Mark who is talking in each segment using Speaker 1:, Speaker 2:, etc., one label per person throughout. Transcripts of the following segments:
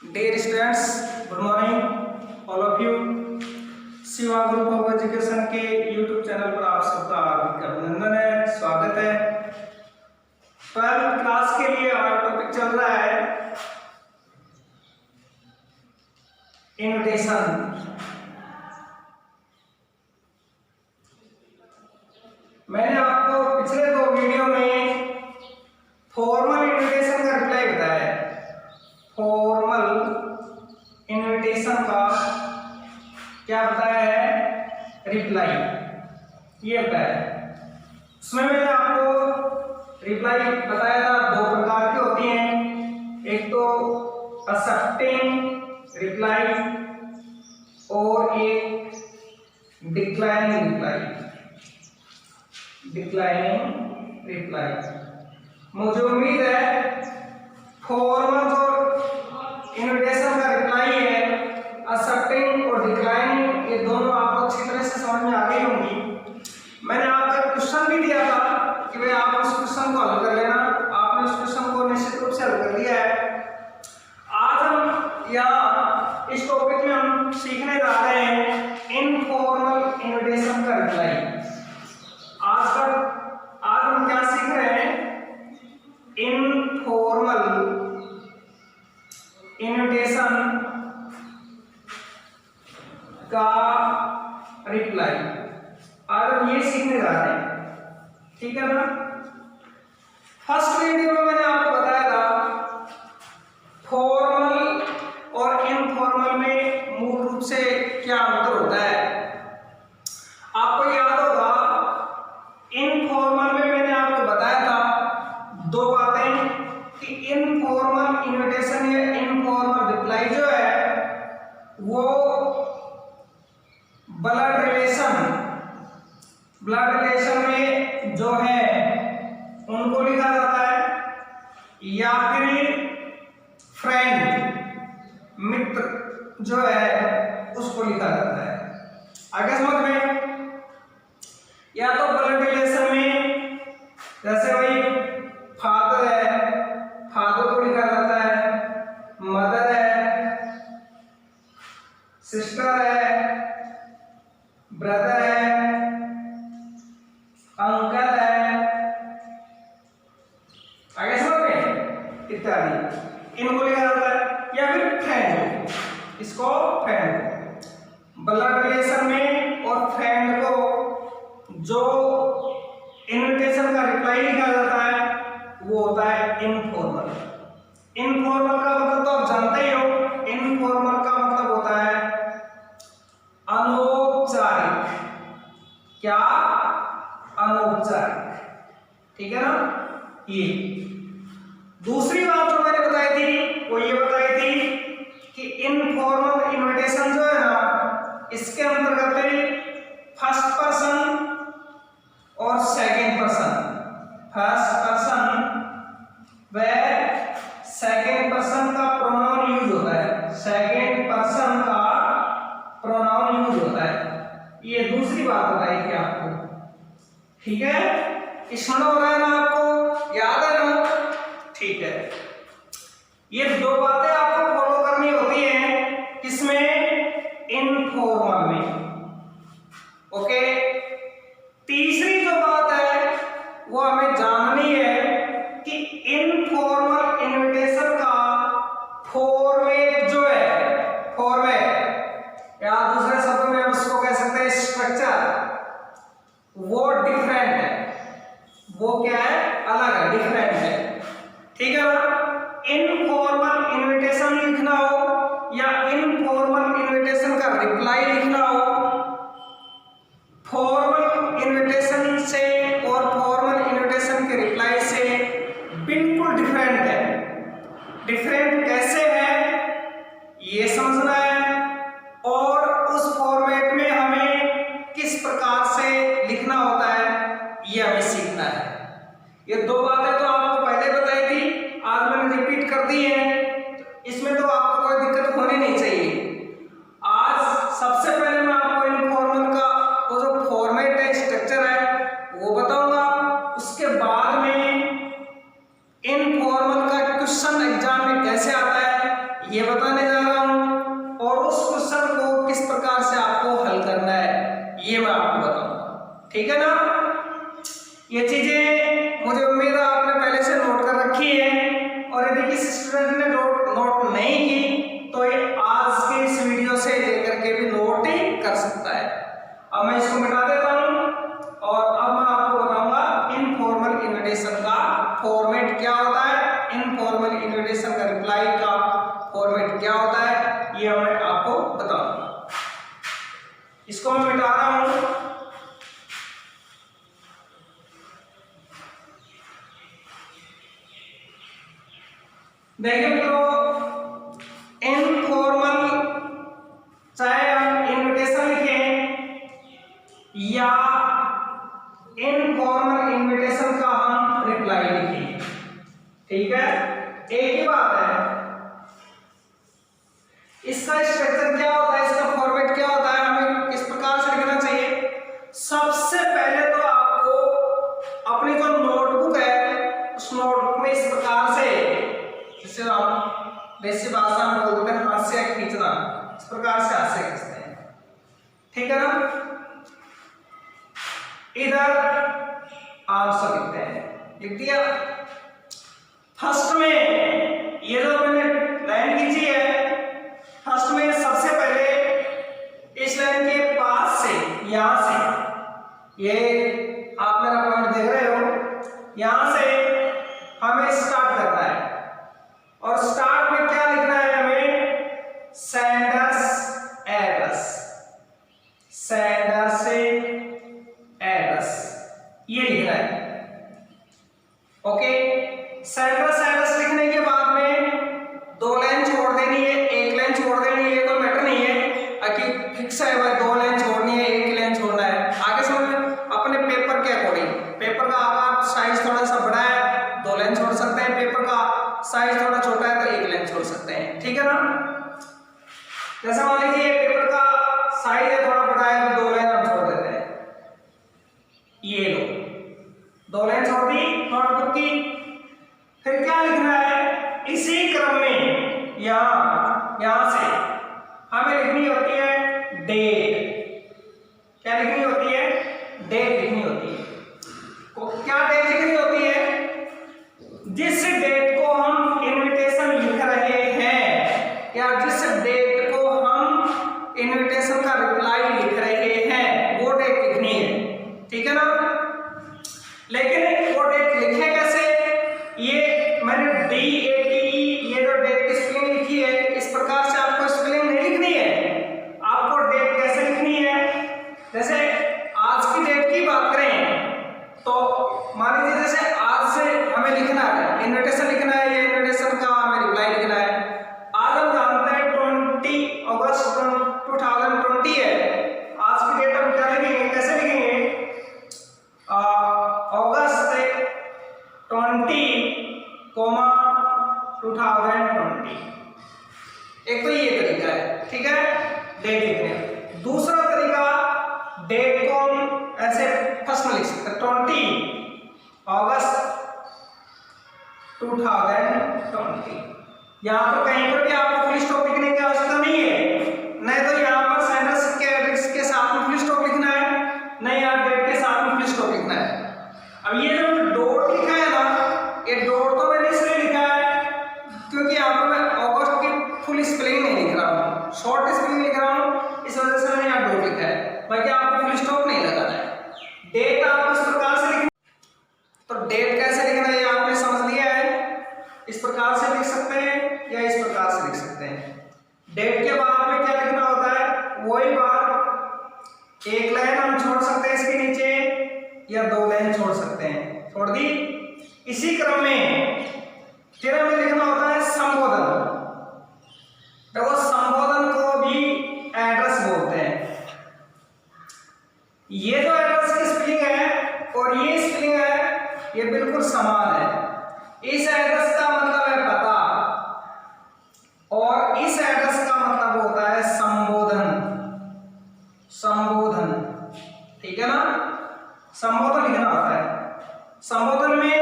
Speaker 1: Dear students, good morning all of you. Shiva group of education के YouTube channel पर आप सबका हार्दिक अभिनंदन है, स्वागत है। 12th क्लास के लिए हमारा टॉपिक चल रहा है इनविटेशन। मैंने आपको पिछले दो वीडियो में फॉर्मल इनविटेशन का रिप्लाई बताया है। फॉर्मल इनविटेशन का क्या बताया है? रिप्लाई ये बताया। उसमें मैंने आपको रिप्लाई बताया था दो प्रकार की होती हैं, एक तो एक्सेप्टिंग रिप्लाई और एक डिक्लाइनिंग रिप्लाई। डिक्लाइनिंग रिप्लाई मुझे उम्मीद है फॉर्मल जो इनविटेशन का रिप्लाई है, एक्सेप्टिंग और डिक्लाइनिंग, ये दोनों आपको अच्छी तरह से समझ में आ गई होंगी। मैंने आपको एक क्वेश्चन भी दिया था कि भाई आप उस क्वेश्चन को हल कर लेना। आपने उस क्वेश्चन को निश्चित रूप से हल कर दिया है। आज हम यहाँ इस टॉपिक में हम सीखने जा रहे हैं इनफॉर्मल इनविटेशन का रिप्लाई। आज हम क्या सीख रहे हैं? इनफॉर्मल इनविटेशन का रिप्लाई आज हम ये सीखने जा रहे हैं, ठीक है ना। फर्स्ट वीडियो में मैंने आपको बताया था फॉर्मल और इनफॉर्मल में मूल रूप से क्या अंतर होता है। आपको याद होगा इनफॉर्मल में मैंने आपको बताया था दो बातें कि इनफॉर्मल इनविटेशन या इनफॉर्मल रिप्लाई जो है वो ब्लड रिलेशन में जो है उनको लिखा जाता है, या फिर फ्रेंड मित्र जो है उसको लिखा जाता है। आगे समझ में? या तो ब्लड रिलेशन में जैसे भाई फादर है, फादर को लिखा जाता है, मदर है, सिस्टर है, ब्रदर है, अंकल है, आगे समझ में, इत्यादि इनको लिखा जाता है। या फिर फ्रेंड, इसको फ्रेंड, ब्लड रिलेशन में और फ्रेंड को जो इनविटेशन का रिप्लाई लिखा जाता है वो होता है इनफॉर्मल। इनफॉर्मल का मतलब तो आप जानते ही हो, इनफॉर्मल का मतलब होता है अनौपचारिक। क्या? अनौपचारिक, ठीक है ना। ये दूसरी बात जो मैंने बताई थी वो ये बताई थी कि इनफॉर्मल इनविटेशन जो है ना, इसके अंतर्गत फर्स्ट पर्सन और सेकंड पर्सन, फर्स्ट पर्सन व सेकंड पर्सन का प्रोनाउन यूज होता है। सेकंड पर्सन का प्रोनाउन यूज होता है। ये दूसरी बात बताई थी आपको, ठीक है। स्मरण हो रहा है ना, आपको याद है ना? ठीक है। ये दो बातें आपको फॉलो करनी होती हैं, किसमें? इनफॉर्मल में। ओके। तीसरी जो बात है वो हमें जाननी है कि इनफॉर्मल इनविटेशन का फॉर्मेट जो है, फॉर्मेट या दूसरे शब्दों में हम उसको कह सकते हैं स्ट्रक्चर, वो डिफरेंट है। वो क्या है? अलग है, डिफरेंट है, ठीक है ना। इनफॉर्मल इनविटेशन लिखना हो या इनफॉर्मल इनविटेशन का रिप्लाई लिखना हो, फॉर्मल इनविटेशन से और फॉर्मल इनविटेशन के रिप्लाई से बिल्कुल डिफरेंट है। डिफरेंट कैसे है ये समझना है, और उस फॉर्मेट में हमें किस प्रकार से लिखना होता है ये हमें सीखना है। ये दो बातें तो आपको पहले बताई थी, आज मैंने रिपीट कर दी है। इसमें तो आपको कोई दिक्कत होनी नहीं चाहिए। आज सबसे पहले मैं आपको इनफॉर्मल का वो जो फॉर्मेट है, स्ट्रक्चर है, वो बताऊंगा। उसके बाद में इनफॉर्मल का क्वेश्चन एग्जाम में कैसे आता है ये बताने जा रहा हूं, और उस क्वेश्चन को किस प्रकार से आपको हल करना है ये मैं आपको बताऊंगा। ठीक है ना? ये चीजें मुझे उम्मीद है आपने पहले से नोट कर रखी है, और यदि किसी स्टूडेंट ने नोट नहीं की तो ये आज के इस वीडियो से लेकर के भी नोट कर सकता है। अब मैं इसको मिटा देता हूं, और अब मैं आपको बताऊंगा इनफॉर्मल इन्विटेशन का फॉर्मेट क्या होता है, इनफॉर्मल इन्विटेशन का रिप्लाई का फॉर्मेट क्या होता है, ये मैं आपको बताऊंगा। इसको मैं मिटा रहा हूं। देखिए मित्रों, इनफॉर्मल चाहे हम इनविटेशन लिखें या इनफॉर्मल इनविटेशन का हम रिप्लाई लिखें, ठीक है, एक ही बात है। इसका स्ट्रक्चर क्या होता है, इसका फॉर्मेट क्या होता है, हमें किस प्रकार से लिखना चाहिए। सबसे पहले तो आपको अपनी जो नोटबुक है उस नोटबुक में इस प्रकार से, जिसे हम देसी भाषा में बोलते हैं हास्य खींचना, इस प्रकार से हास्य खींचते हैं, ठीक है ना। इधर आंसर लिखते हैं, लिख दिया। फर्स्ट में ये जो मैंने लाइन खींची है, फर्स्ट में सबसे पहले इस लाइन के पास से, यहां से, ये आप मेरा पॉइंट देख रहे हो, यहां से हमें स्टार्ट करना है, और स्टार्ट में क्या लिखना है हमें, सेंडर्स एड्रेस, सेंडर से एड्रेस, ये लिखना है। ओके, सेंडर्स एड्रेस लिखने के बाद में दो लाइन छोड़ देनी है, एक लाइन छोड़ देनी है, ये तो मैटर नहीं है कि फिक्स है भाई दो लाइन छोड़नी है, एक लाइन छोड़ना है। आगे समझ अपने पेपर के अकॉर्डिंग, पेपर का आकार साइज थोड़ा सा बड़ा है, दो लाइन छोड़ सकते हैं, पेपर का साइज थोड़ा छोटा है तो एक लाइन छोड़ सकते हैं, ठीक है ना। जैसे मान लीजिए पेपर का साइज है थोड़ा बड़ा है तो दो लाइन हम छोड़ देते हैं, ये लो दो लाइन छोड़ दी नोटबुक की। फिर क्या लिखना है, इसी क्रम में यहां से हमें लिखनी होती है डेट। क्या लिखनी होती है, डेट लिखनी होती है। क्या डेट लिखनी होती है, जिस डेट को हम इनविटेशन लिख रहे हैं या जिस डेट को हम इनविटेशन का रिप्लाई लिख रहे हैं वो डेट लिखनी है, ठीक है ना। लेकिन वो डेट लिखे कैसे, ये मैंने DATE ये जो डेट की स्पेलिंग लिखी है इस प्रकार से आपको स्पेलिंग नहीं लिखनी है। आपको डेट कैसे लिखनी है, जैसे आज की डेट की बात करें तो मान लीजिए जैसे आज से हमें लिखना है, इनविटेशन लिखना है, ये इनविटेशन का हमें रिप्लाई लिखना है। आज हम जानते हैं 20 अगस्त 2020 है, आज की डेट हम क्या लिखेंगे, कैसे लिखेंगे, अगस्त 20, 2020। एक तो ये तरीका है, ठीक है, डेट लिखने का। दूसरा तरीका, डेट को हम ऐसे फर्स्ट में लिख सकते हैं 20 अगस्त 2020। यहाँ पर कहीं पर भी आपको फुल स्टॉप लिखने की आवश्यकता नहीं है, नहीं तो यहाँ पर सेंडर्स के एड्रेस के साथ में फुल स्टॉप लिखना है, नहीं यहाँ डेट के साथ में फुल स्टॉप लिखना है। अब ये जो डॉट लिखा है ना, ये डॉट तो मैंने इसलिए लिखा है क्योंकि यहाँ पर मैं अगस्त की फुल स्पेलिंग नहीं लिख रहा हूँ, शॉर्ट स्पेलिंग लिख रहा हूँ, इस वजह से मैंने यहाँ डॉट लिखा है, बाकी आपको फुल स्टॉप नहीं लगाना है। डेट आपको इस प्रकार से लिखना, तो डेट कैसे लिखना है ये आपने समझ लिया है, इस प्रकार से लिख सकते हैं या इस प्रकार से लिख सकते हैं। डेट के बाद में क्या लिखना होता है, वही बात, एक लाइन हम छोड़ सकते हैं इसके नीचे या दो लाइन छोड़ सकते हैं, छोड़ दी। इसी क्रम में फिर हमें लिखना होता है संबोधन। देखो संबोधन को भी एड्रेस बोलते हैं। ये जो एड्रेस की स्पेलिंग है और ये स्पेलिंग है ये बिल्कुल समान है। इस एड्रेस का मतलब है पता और इस एड्रेस का मतलब होता है संबोधन, संबोधन, ठीक है ना। संबोधन लिखना होता है, संबोधन में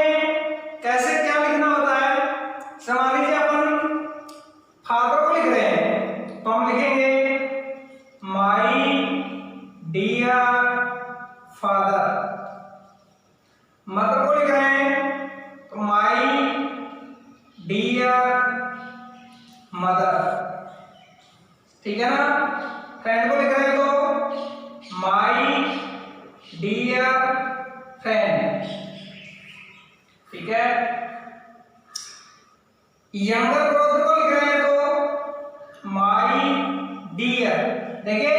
Speaker 1: कैसे क्या लिखना होता है, मान लीजिए अपन फादर को लिख रहे हैं तो हम लिखेंगे माई डियर फादर। मदर को लिख रहे हैं तो माई डियर मदर, ठीक है ना। फ्रेंड को लिख रहे हैं तो माई डियर फ्रेंड, ठीक है। यंगर ब्रदर को लिख रहे हैं तो माई डियर। देखिए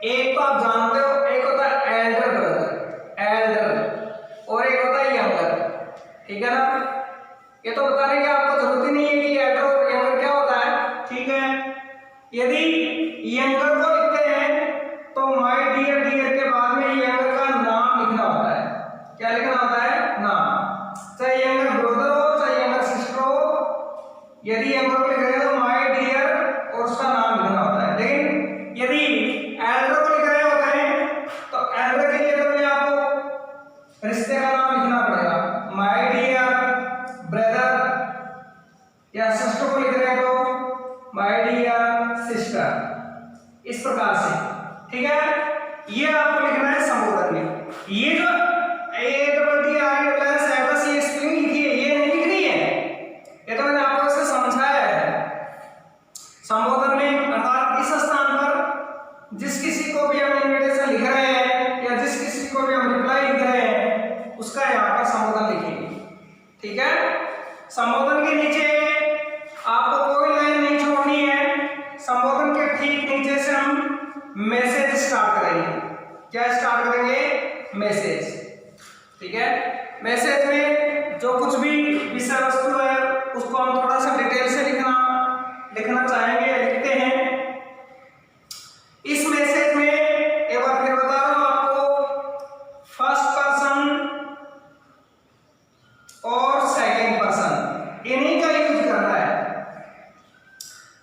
Speaker 1: एक तो आप जानते हो, एक होता है एल्डर ब्रदर, एल्डर, और एक होता है यंगर, ठीक है ना। ये तो बताने की आपको जरूरत ही नहीं है कि एल्डर और यंगर क्या होता है, ठीक है। यदि यंगर को लिखते हैं तो माय डियर, डियर के बाद में यंगर का नाम लिखना होता है। क्या लिखना होता है? नाम। चाहे यंगर ब्रदर हो चाहे यंगर सिस्टर हो, यदि यंगर को लिख रहे हैं तो माय डियर और उसका नाम लिखना होता है। लेकिन यदि एल्डर को लिख रहे होते हैं तो एल्डर के लिए तो आपको रिश्ते का नाम लिखना पड़ेगा, माय डियर ब्रदर, या सिस्टर को लिख रहे हैं तो माय डियर सिस्टर, इस प्रकार से, ठीक है। ये आपको लिखना है संबोधन में। ये जो स्पेलिंग लिखी है ये नहीं लिखनी है, ये तो मैंने आपको इसे समझाया है। संबोधन में अर्थात इस स्थान पर जिस किसी को भी हम इनविटेशन लिख रहे हैं या जिस किसी को भी हम रिप्लाई लिख रहे हैं उसका यहाँ पर संबोधन लिखेंगे, ठीक है। संबोधन के नीचे आपको कोई लाइन नहीं छोड़नी है। संबोधन के ठीक नीचे से हम मैसेज स्टार्ट करेंगे। क्या स्टार्ट करेंगे? मैसेज, ठीक है। मैसेज में जो कुछ भी विषय वस्तु है उसको हम थोड़ा सा डिटेल से लिखना चाहेंगे, लिखते हैं। इस मैसेज में एक बार फिर बता रहा हूं आपको, फर्स्ट पर्सन और सेकंड पर्सन इन्हीं का यूज करना है,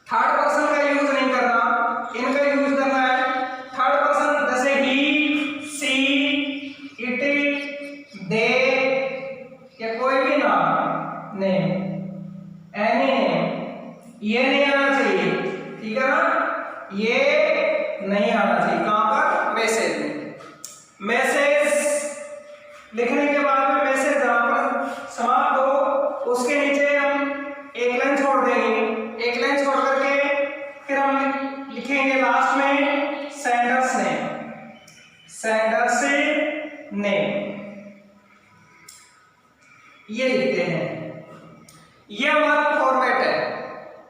Speaker 1: थर्ड पर्सन का यूज नहीं करना, इनका यूज करना है। थर्ड पर्सन जैसे ही, सी, इट, दे, या कोई भी नाम, नेम, एनी नेम, ये नहीं आना चाहिए, ठीक है ना। ये नहीं आना चाहिए कहां पर? मैसेज में। मैसेज लिखने के बाद में मैसेज जहां पर समाप्त हो उसके नीचे हम एक लाइन छोड़ देंगे। एक लाइन छोड़ करके फिर हम लिखेंगे लास्ट में सेंडर्स नेम, सेंडर्स नेम, ये लिखते हैं। ये हमारा फॉर्मेट है।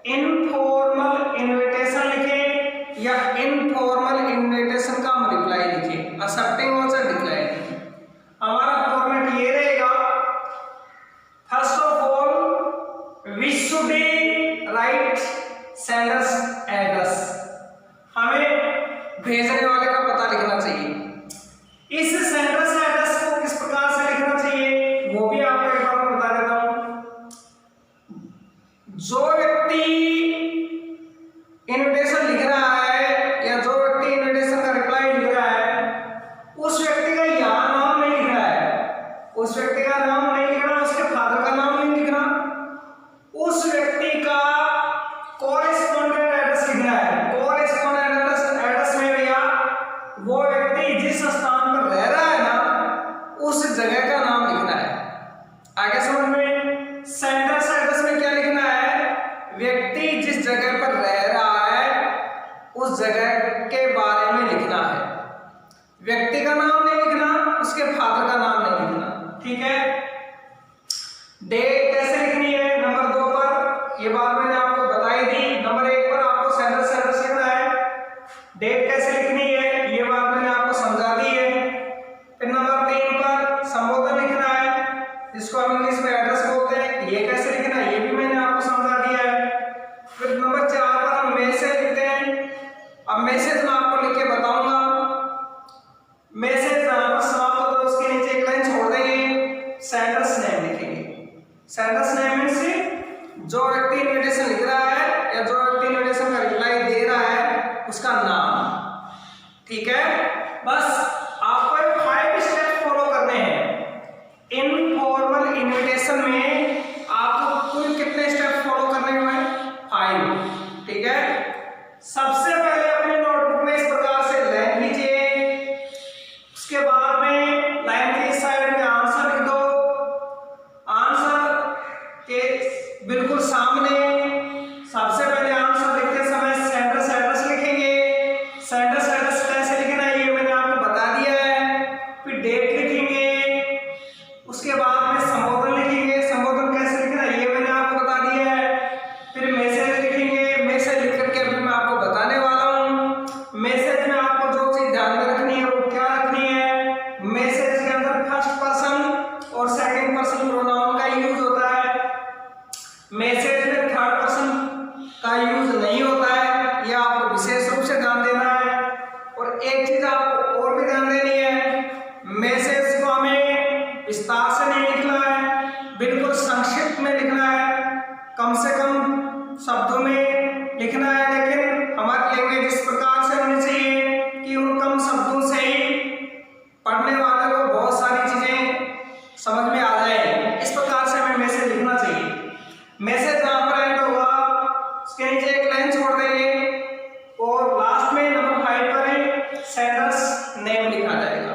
Speaker 1: इनफॉर्मल इनविटेशन लिखें या इनफॉर्मल इनविटेशन का हम रिप्लाई लिखें, एक्सेप्टिंग और डिक्लाइनिंग। हमारा फॉर्मेट ये रहेगा। First of all we should write sender's address, हमें भेजने वाले का पता लिखना चाहिए। इस सेंडर्स एड्रेस को किस प्रकार से लिखना चाहिए वो भी आपको एक बार बता देता हूं। जो व्यक्ति इनविटेशन लिख रहा है या जो व्यक्ति इनविटेशन का रिप्लाई लिख रहा है उस व्यक्ति का यहाँ नाम नहीं लिख रहा है, उस व्यक्ति का नाम नहीं लिख रहा, उसके फादर का नाम नहीं लिख रहा, उस व्यक्ति का कॉरेस्पॉन्डेंट एड्रेस लिखना है। कॉरेस्पॉन्डेंट एड्रेस में भैया वो व्यक्ति जिस स्थान पर रह रहा है ना उस जगह का नाम लिखना है। आगे समझ में? सेंडर्स एड्रेस में क्या लिखना है? व्यक्ति जिस जगह पर रह रहा है उस जगह के बारे में लिखना है। व्यक्ति का नाम नहीं लिखना, उसके फादर का नाम नहीं लिखना, ठीक है। डेट कैसे लिखनी है? नंबर 2 पर ये बात मैंने आपको बताई थी। नंबर 1 पर आपको सेंडर्स एड्रेस लिखना है। डेट कैसे लिखनी है ये बात मैंने आपको समझा दी है। फिर नंबर 3 पर संबोधन लिखना है जिसको हम इंग्लिश में एड्रेस बोलते हैं, ये कैसे लिखना है ये भी मैंने आपको समझा दिया है। फिर नंबर 4 पर हम मैसेज लिखते हैं। अब मैसेज मैं आपको लिख के बताऊंगा। मैसेज जहां पर समाप्त होता है उसके नीचे एक लाइन छोड़ देंगे, सेंडर्स नेम लिखेंगे। सेंडर्स नेम मींस जो व्यक्ति इनविटेशन लिख रहा है या जो व्यक्ति इनविटेशन का रिप्लाई दे रहा है उसका नाम, ठीक है। बस आपको 5 स्टेप फॉलो करने हैं। इनफॉर्मल इनविटेशन में आपको कुल कितने स्टेप फॉलो करने हैं? 5। ठीक है। सबसे पहले अपने नोटबुक में इस प्रकार से लाइन लीजिए, उसके बाद में लाइन के इस साइड में आंसर लिख दो। आंसर के बिल्कुल सामने सबसे पहले आंसर लिखते समय सेंटर एड्रेस लिखेंगे। सेंटर एड्रेस कैसे लिखना है ये मैंने आपको बता दिया है। फिर डेट लिखेंगे, उसके बाद में संबोधन लिखेंगे। संबोधन कैसे लिखना है ये मैंने आपको बता दिया है। फिर मैसेज लिखेंगे, मैसेज लिख करके अभी मैं आपको बताने वाला हूँ। मैसेज में आपको जो चीज ध्यान में रखनी है वो क्या रखनी है, मैसेज के अंदर फर्स्ट पर्सन और सेकंड पर्सन प्रोनाउन का यूज होता है। मैसेज में थर्ड पर्सन का यूज नहीं होता है, यह आपको विशेष रूप से ध्यान देना है। और एक चीज आपको और भी ध्यान देनी है, मैसेज को हमें विस्तार से नहीं लिखना है, बिल्कुल संक्षिप्त में लिखना है, कम से कम शब्दों में लिखना है। लेकिन हमारी लैंग्वेज इस प्रकार से होनी चाहिए कि उन कम शब्दों से ही पढ़ने वाले को बहुत सारी चीजें समझ में आ जाए। इस प्रकार से हमें मैसेज लिखना चाहिए। मैसेज जहां पर एंड होगा उसके नीचे एक लाइन छोड़ देंगे और लास्ट में नंबर 5 पर सेंडर्स नेम लिखा जाएगा।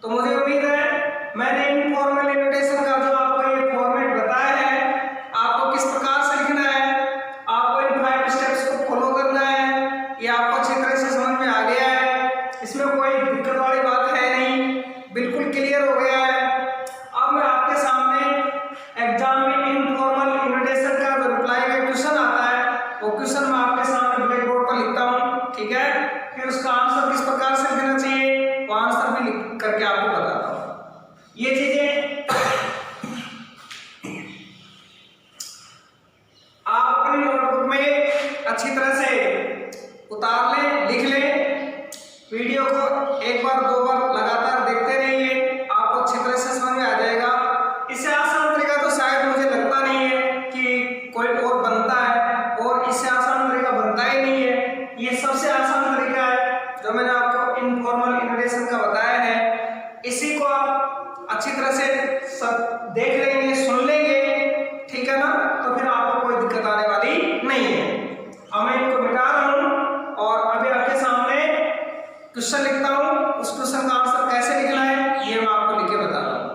Speaker 1: तो मुझे उम्मीद है मैंने इनफॉर्मल इन्विटेशन का जो आपको ये फॉर्मेट बताया है, आपको किस प्रकार से लिखना है, आपको इन 5 स्टेप्स को फॉलो करना है, ये आपको अच्छी तरह से समझ में आ गया है। इसमें कोई दिक्कत वाली बात है नहीं, बिल्कुल क्लियर हो गया है। अब मैं आपके सामने एग्जाम में इनफॉर्मल इन्विटेशन का जो रिप्लाई का क्वेश्चन आता है वो क्वेश्चन मैं आपके सामने ब्लैक बोर्ड पर लिखता हूँ, ठीक है। फिर उसका आंसर किस प्रकार से लिखना चाहिए वो आंसर भी लिख करके आपको बताता हूँ। ये चीजें आप अपनी नोटबुक में अच्छी तरह से उतार लें, लिख लें। वीडियो को एक बार दो बार लगातार देखते रहिए, आपको अच्छी तरह से समझ में आ जाएगा। इससे आसान तरीका तो शायद मुझे लगता नहीं है कि कोई और बनता है, और इससे आसान तरीका बनता ही नहीं है। ये सबसे आसान तरीका है जो मैंने आपको इनफॉर्मल इन्विटेशन का बताया है। इसी को आप अच्छी तरह से सब देख लेंगे, सुन लेंगे, ठीक है ना, तो फिर आपको कोई दिक्कत आने वाली नहीं है। अब मैं इनको मिटा रहा हूँ और अभी आपके सामने क्वेश्चन लिखता हूँ। उस क्वेश्चन का आंसर कैसे लिखना है ये मैं आपको लिख के बता रहा हूँ।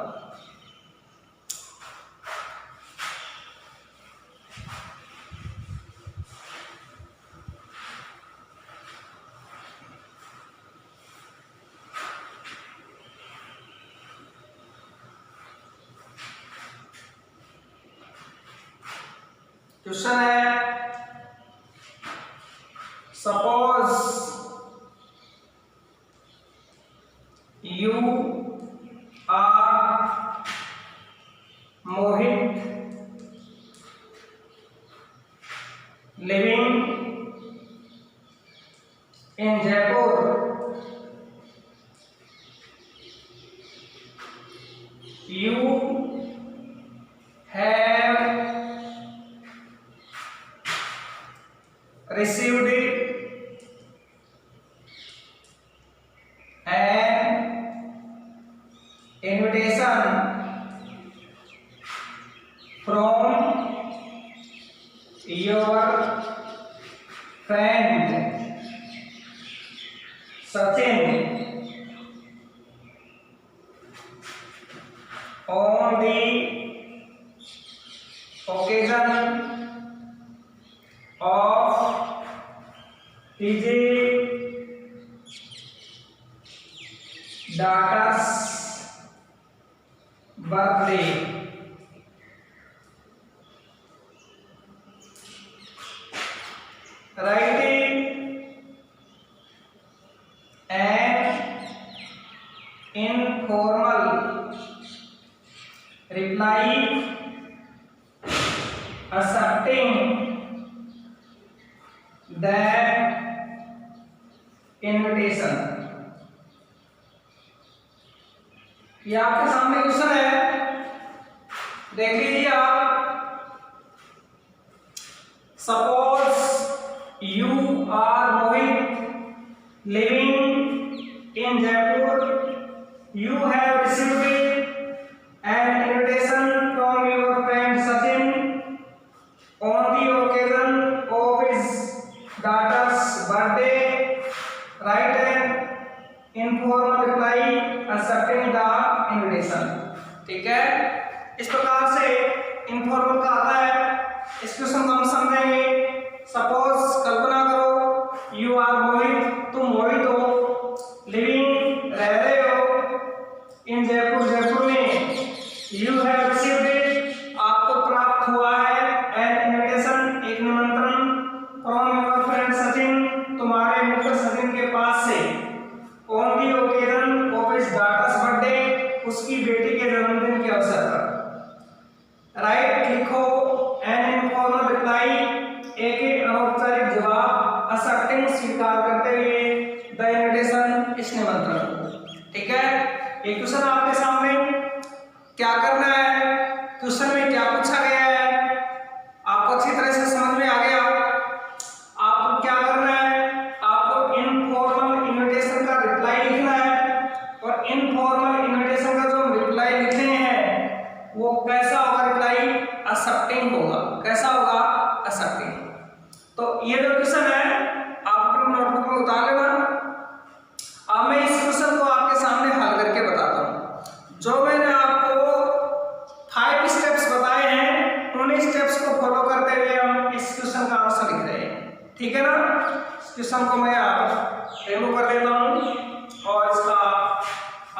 Speaker 1: क्वेश्चन है, suppose you are Mohit living in Jaipur. You have received an invitation from your friend Sachin on the occasion of his daughter's birthday. Writing an informal reply accepting that invitation. ये आपके सामने क्वेश्चन है, देख लीजिए आप। Suppose you are Mohit living in Jaipur, you have received an invitation from your friend Sachin on the occasion of his daughter's birthday, write an informal reply accepting the invitation। ठीक है, इस प्रकार से इनफॉर्मल का आता है। इस क्वेश्चन को हम समझेंगे। सपोज कल्पना करो यू आर मोहित, तुम मोहित हो, लिविंग रह रहे हो इन जयपुर, जयपुर में। यू हैव रिसीव्ड इट, आपको प्राप्त हुआ है, एन इनविटेशन, एक निमंत्रण, फ्रॉम योर फ्रेंड सचिन, तुम्हारे मित्र सचिन के पास से, on the occasion of his daughter's birthday, उसकी बेटी के जन्मदिन के अवसर पर। राइट, लिखो एन इनफॉर्मल रिप्लाई, एक अनौपचारिक जवाब, एक्सेप्टिंग, स्वीकार करते हुए, द इनविटेशन, इस निमंत्रण। ठीक है, ये क्वेश्चन आपके सामने। क्या करना है, क्वेश्चन में क्या पूछा गया है आपको अच्छी तरह से समझ में आ गया। आपको क्या करना है, आपको इनफॉर्मल इनविटेशन का रिप्लाई लिखना है, और इनफॉर्मल इनविटेशन का जो हम रिप्लाई लिखे हैं वो कैसा होगा, रिप्लाई एक्सेप्टिंग होगा। कैसा होगा, एक्सेप्टिंग। तो ये जो क्वेश्चन है आप अपनी नोटबुक में उतार लेना। अब मैं इस क्वेश्चन को आपके सामने हल करके बताता हूँ। जो मैंने आपको 5 स्टेप्स बताए हैं, उन स्टेप्स को फॉलो करते हुए हम इस क्वेश्चन का आंसर लिख रहे हैं। ठीक है ना, इस क्वेश्चन को मैं आप रिमूव कर देता हूँ और इसका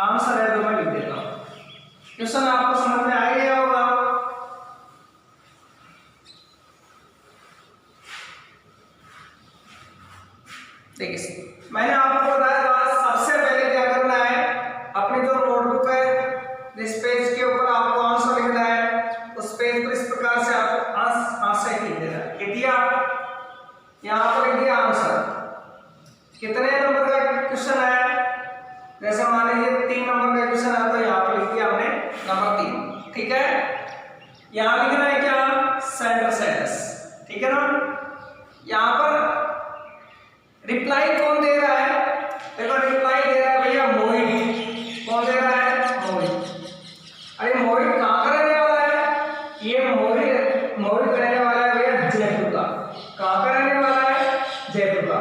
Speaker 1: आंसर है जो मैं लिख देता हूँ। क्वेश्चन आपको समझ में आ गया होगा। देखिए, मैंने आपको बताया था सबसे पहले क्या करना है, अपनी जो नोटबुक है जिस पेज के ऊपर आपको आंसर लिखना है, उस पेज पर इस प्रकार से आपको आंसर लिख देना है। लिख दिया, यहाँ पर लिख दिया आंसर। कितने नंबर का क्वेश्चन है, जैसे मान लीजिए 3 नंबर का क्वेश्चन है, तो यहाँ पर लिख दिया हमने नंबर 3। ठीक है, यहाँ लिखना है क्या, सेंटर सेंटेंस। ठीक है ना, यहाँ पर रिप्लाई कौन दे रहा है, देखो रिप्लाई दे रहा है भैया मोहित। कौन दे रहा है, मोहित। अरे मोहित कहाँ का रहने वाला है, ये मोहित रहने वाला है भैया जयपुर का। कहाँ का रहने वाला है, जयपुर का।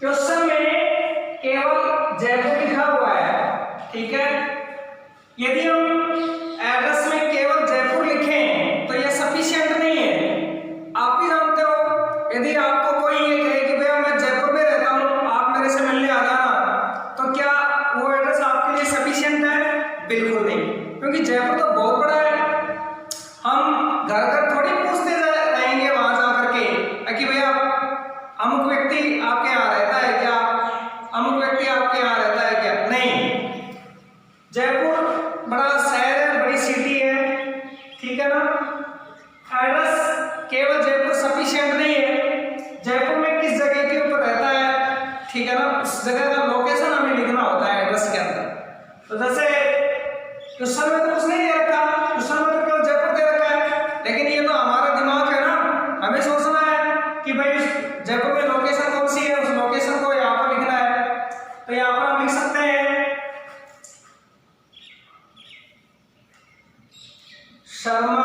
Speaker 1: क्वेश्चन में केवल जयपुर लिखा हुआ है। ठीक है, यदि हम एड्रेस में केवल जयपुर लिखें तो यह सफिशिएंट नहीं है। आप भी जानते हो, यदि आपको कोई ये कहे कि भैया मैं जयपुर में रहता हूँ, आप मेरे से मिलने आ जाना, तो क्या वो एड्रेस आपके लिए सफिशिएंट है? बिल्कुल नहीं, क्योंकि जयपुर तो बहुत बड़ा है। हम घर घर थोड़ी पूछते रहेंगे वहां जाकर के कि भैया अमुक व्यक्ति आपके यहाँ रहता है क्या, अमुक व्यक्ति आपके यहाँ रहता है क्या। नहीं, जयपुर बड़ा शहर है, बड़ी सिटी है। ठीक है ना, एड्रेस केवल जयपुर सफिशिएंट नहीं है। जयपुर में किस जगह के ऊपर रहता है, ठीक है ना, उस जगह का लोकेशन हमें लिखना होता है एड्रेस के अंदर। तो जैसे क्वेश्चन में तो कुछ नहीं दे रखा, क्वेश्चन में तो केवल जयपुर दे रखा है, लेकिन ये तो हमारा दिमाग है ना, हमें सोचना है कि भाई जयपुर में लोकेशन कौन सी है, उस लोकेशन को यहाँ पर लिखना है। तो यहाँ पर हम लिख सकते हैं शर्मा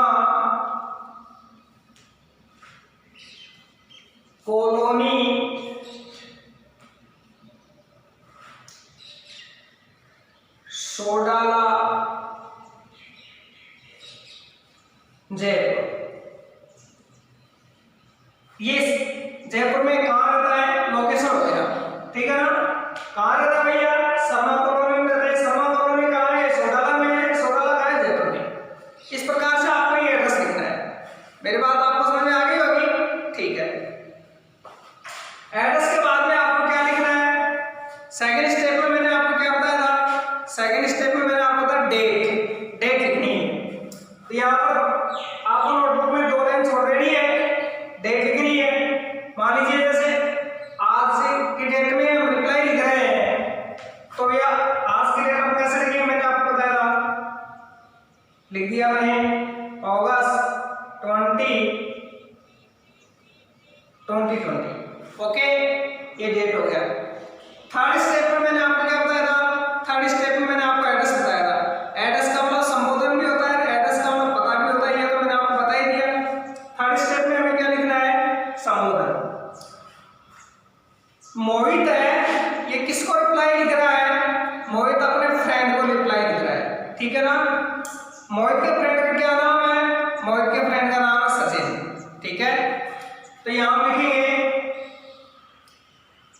Speaker 1: कॉलोनी, सोडाला, जयपुर। ये जयपुर में कहाँ रहता है, लोकेशन हो गया। ठीक है ना, कहाँ रहता है भैया, शर्मा कॉलोनी में रहता है। शर्मा कॉलोनी कहाँ है, सोडाला में है। सोडाला कहाँ है, जयपुर में। इस प्रकार से आपको ये एड्रेस लिखना है। मेरी बात आपको समझ में आ गई होगी। ठीक है, एड्रेस के बाद में आपको क्या लिखना है, सेकंड स्टेप में मैंने आपको क्या बताया था, सेकंड स्टेप में मैंने आपको बताया डेट लिखनी है। तो यहाँ पर आपको नोटबुक में 2 लाइन छोड़ देनी है, डेट लिखनी है। मान लीजिए जैसे आज की डेट में हम रिप्लाई लिख रहे हैं, तो भैया आज की डेट हम कैसे लिखेंगे, मैंने आपको बताया था, लिख दिया मैंने अगस्त 2020। ओके, ये डेट हो गया। थर्ड स्टेप में मैंने आपको क्या बताया था, थर्ड स्टेप में मैंने आपको एड्रेस बताया था। एड्रेस का मतलब संबोधन भी होता है, एड्रेस का मतलब पता भी होता है, ये तो मैंने आपको बता ही दिया। थर्ड स्टेप में हमें क्या लिखना है, संबोधन। मोहित है, ये किसको रिप्लाई लिख रहा है? मोहित अपने फ्रेंड को रिप्लाई लिख रहा है, ठीक है ना। मोहित के फ्रेंड का क्या नाम है? मोहित के फ्रेंड का नाम है सचिन, ठीक है। तो यहां लिखेंगे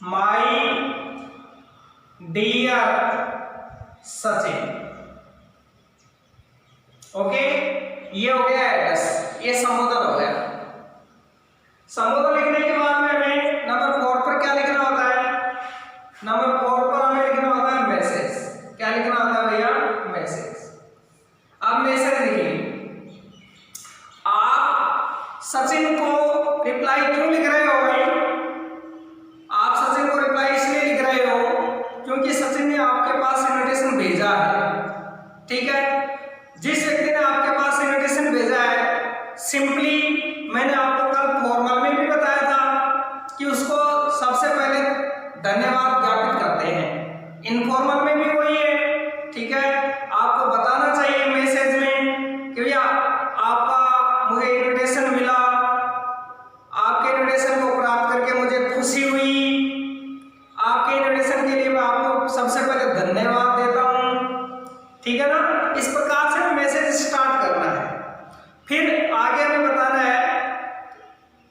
Speaker 1: माई डियर सचिन, ओके। ये हो गया एड्रेस, ये संबोधन हो गया। संबोधन लिखने के बाद में हमें नंबर 4 पर क्या लिखना होता है? नंबर 4 पर हमें लिखना होता है मैसेज। क्या लिखना होता है भैया? मैसेज। अब मैसेज लिखिए। आप सचिन को रिप्लाई क्यों लिख रहे हो भाई? आप सचिन को रिप्लाई इसलिए लिख रहे हो क्योंकि सचिन ने आपके पास इनविटेशन भेजा है, ठीक है। जिस व्यक्ति ने आपके पास इनविटेशन भेजा है, सिंपली मैंने आपको कल फॉर्मल में भी बताया था कि उसको सबसे पहले धन्यवाद ज्ञापित करते हैं। इनफॉर्मल में भी वही है, ठीक है। आपको बताना चाहिए मैसेज में कि भैया आपका मुझे इनविटेशन मिला, आपके इनविटेशन को प्राप्त करके मुझे खुशी हुई, आपके इनविटेशन के लिए मैं आपको सबसे पहले धन्यवाद देता हूं, ठीक है ना। इस प्रकार से मैसेज स्टार्ट करना है। फिर आगे हमें बताना है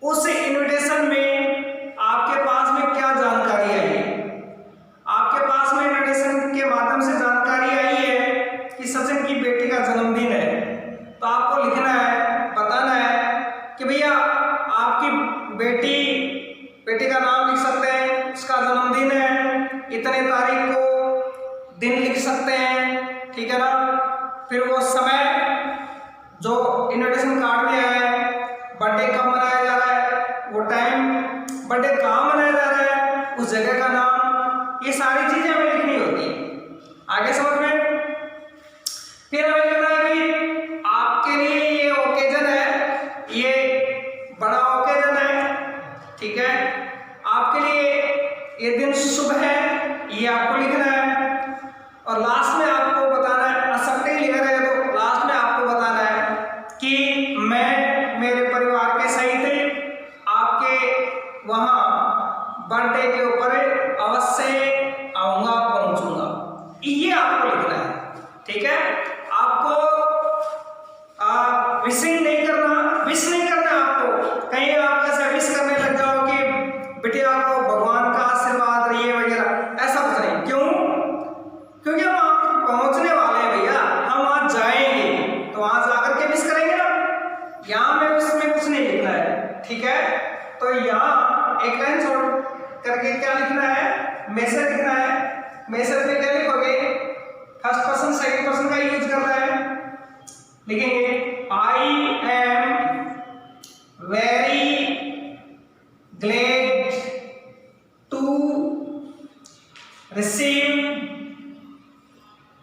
Speaker 1: उस इनविटेशन में आपके पास में क्या जानकारी आई है। आपके पास में इनविटेशन के माध्यम से जानकारी आई है कि सचिन की बेटी का जन्मदिन है, तो आपको लिखना है, बताना है कि भैया आपकी बेटी का नाम लिख सकते हैं, उसका जन्मदिन है, इतने तारीख को दिन लिख सकते हैं, ठीक है ना। फिर वो समय जो इनविटेशन कार्ड में है, बर्थडे कब मनाया जा रहा है, वो टाइम, बर्थडे कहाँ मनाया जा रहा है, उस जगह का नाम, ये सारी चीजें हमें लिखनी होती है। आगे समझ में। फिर हमें लिखना है कि आपके लिए ये ओकेजन है, ये बड़ा ओकेजन है, ठीक है। आपके लिए ये दिन शुभ है, ये आपको लिखना है। और लास्ट में आपको बताना है, असक्ति लिख रहे हैं तो लास्ट में आपको बताना है कि मैं मेरे परिवार के सहित आपके वहां बर्थडे के ऊपर अवश्य आऊंगा, पहुंचूंगा, ये आपको लिखना है, ठीक है। आपको विशिंग नहीं करना, विश नहीं करना आपको। कहीं आप ऐसे विश करने लग जाओ कि बिटिया को भगवान का आशीर्वाद रहिए वगैरह, ऐसा कुछ नहीं। क्यों? क्योंकि हम वहां पहुंचने वाले हैं भैया, हम वहां जाएंगे तो वहां जाकर के विश करेंगे ना। यहाँ में उसमें कुछ नहीं लिखना है, ठीक है। तो यहाँ एक लाइन छोड़ करके क्या लिखना है? मैसेज लिखना है। मैसेज में क्या लिखोगे? फर्स्ट पर्सन सेकंड पर्सन का यूज करना है। लिखेंगे I am very glad to receive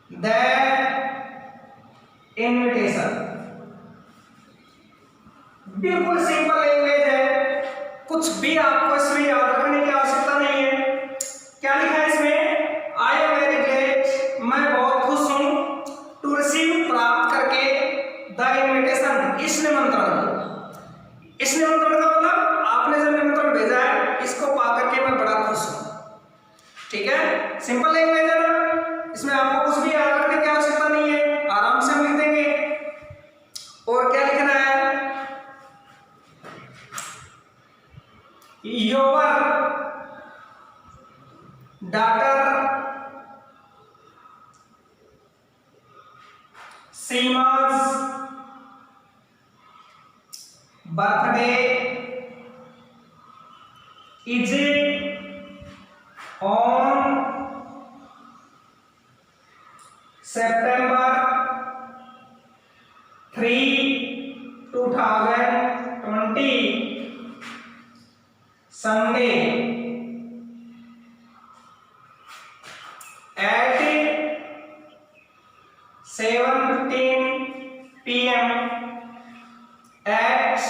Speaker 1: the invitation. बिल्कुल सिंपल लैंग्वेज है, कुछ भी आपको इसमें याद रखने की आवश्यकता नहीं है। क्या लिखा है इसमें? आई एम वेरी ग्लेड, मैं बहुत खुश हूं, टू रिसीव, प्राप्त करके, द इनविटेशन, इस निमंत्रण को। इस निमंत्रण का मतलब आपने जो निमंत्रण भेजा है, इसको पा करके मैं बड़ा खुश हूं, ठीक है। सिंपल लैंग्वेज है ना, इसमें आपको कुछ भी याद रखने की आवश्यकता नहीं है, आराम से हम लिख देंगे। और क्या लिखना है? Your daughter Seema's birthday is on September 3, 2020 Sunday at 7:15 PM at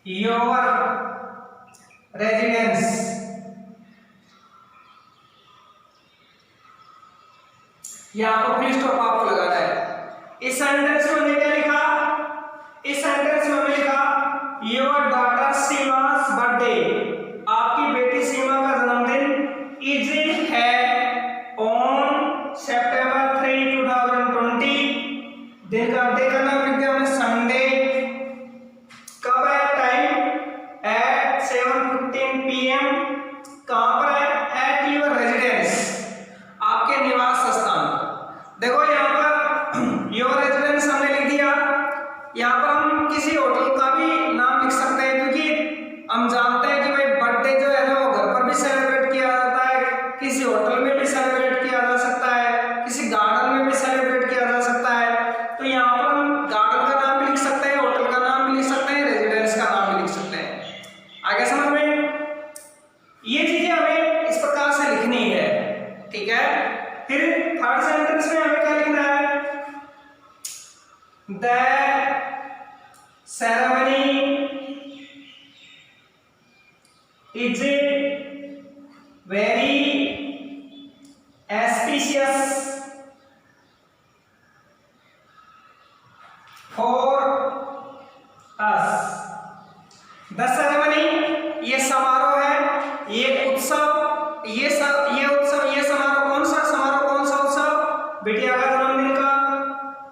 Speaker 1: your residence। यहाँ पर फुल स्टॉप आपको लगाना है। इस सेंटेंस में हमने क्या लिखा? इस सेंटेंस में हमने लिखा योर डॉटर सीमा's बर्थडे, आपकी बेटी सीमा का जन्म कहां पर है, एट योर रेजिडेंस, आपके निवास स्थान। देखो यहाँ पर योर रेजिडेंस हमने लिख दिया, यहाँ पर हम किसी होटल का भी नाम लिख सकते हैं, क्योंकि हम जानते हैं कि भाई बर्थडे जो है ना वो घर पर भी सेलिब्रेट किया जाता है, किसी होटल में भी सेलिब्रेट किया जा सकता है, किसी गार्डन में भी सेलिब्रेट किया जा सकता है। तो यहाँ पर हम गार्डन का नाम भी लिख सकते हैं, होटल का नाम भी लिख सकते हैं, रेजिडेंस का नाम भी लिख सकते हैं। आगे समझ में, ये चीजें हमें इस प्रकार से लिखनी है, ठीक है। फिर थर्ड सेंटेंस में हमें क्या लिखना है, the ceremony is very auspicious for us। The ceremony, ये समारोह है, ये उत्सव, ये समारोह कौन सा उत्सव, बिटिया का जन्मदिन का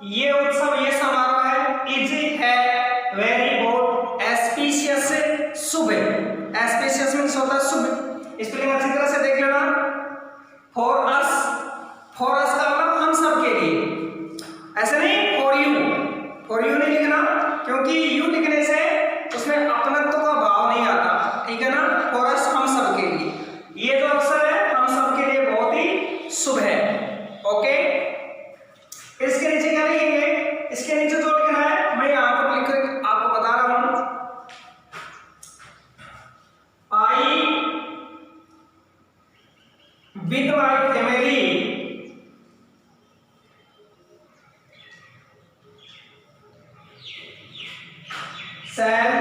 Speaker 1: ये उत्सव, ये समारोह है, इज है, वेरी बहुत, एस्पिशियस शुभ, एस्पिशियस मींस होता है शुभ, स्पेलिंग अच्छी तरह से देख लेना। फॉर अस का मतलब हम सब के लिए, ऐसे नहीं फॉर यू नहीं लिखना, क्योंकि यू लिखने से उसमें अपनत्व का भाव नहीं आता, ठीक है ना। फॉर अस हम सब के लिए, ये जो अवसर है हम सब के लिए बहुत ही शुभ है, ओके। इसके नीचे क्या लिखेंगे, इसके नीचे जो लिखना है मैं यहाँ पर लिख कर आपको बता रहा हूं, I with my family shall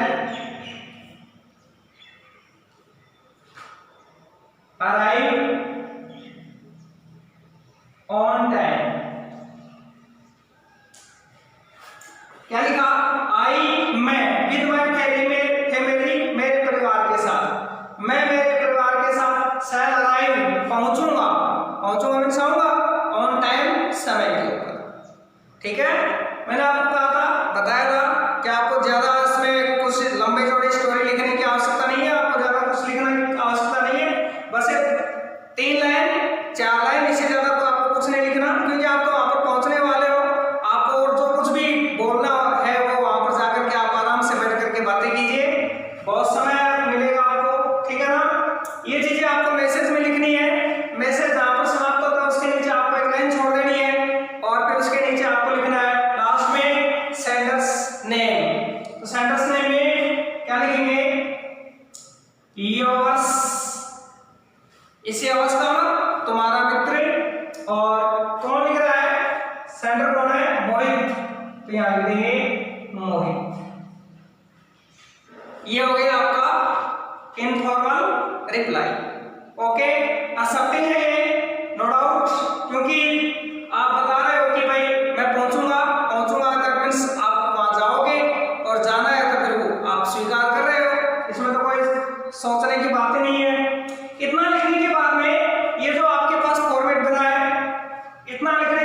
Speaker 1: arrive on time। क्या लिखा, आई मैं, विद माय फैमिली मेरे परिवार के साथ, मैं मेरे परिवार के साथ, शैल अराइव पहुंचूंगा मीन्स आऊंगा, ऑन टाइम समय के ऊपर, ठीक है। मैंने आपको कहा था, बताया था कि आपको ज्यादा इसमें कुछ लंबे चौड़े स्टोरी लिखने की आवश्यकता नहीं है, आपको ज्यादा कुछ लिखने की आवश्यकता नहीं है, बस 3 लाइन 4 लाइन, इससे ज्यादा तो आपको कुछ नहीं लिखना, क्योंकि आप तो वहां पर पहुंचने वाले हो, आपको और जो कुछ भी बोलना है वो वहां पर जाकर के आप आराम से बैठ करके बातें कीजिए, बहुत समय मिलेगा आपको, ठीक है ना। ये चीजें आपको मैसेज में लिखनी है, मैसेज जहां पर समाप्त होता है उसके नीचे आपको एक लाइन छोड़ देनी है, और फिर उसके नीचे आपको लिखना है लास्ट में सेंडर्स नेम। तो सेंडर्स नेम में क्या लिखेंगे, योर्स, इसी अवस्था में तुम्हारा मित्र, और कौन लिख रहा है, सेंडर कौन है, मोहित, तो यहां लिख देंगे मोहित। ये हो गया आपका इनफॉर्मल रिप्लाई, ओके। असत्य है ये, नो डाउट, क्योंकि आप बता रहे हो कि भाई मैं पहुंचूंगा अगर मींस आप वहां जाओगे, और जाना है तो फिर वो आप स्वीकार कर रहे हो, इसमें तो कोई सोचने की बात ही नहीं है। इतना लिखने के बाद में ये जो आपके पास फॉर्मेट बना है, इतना लिखने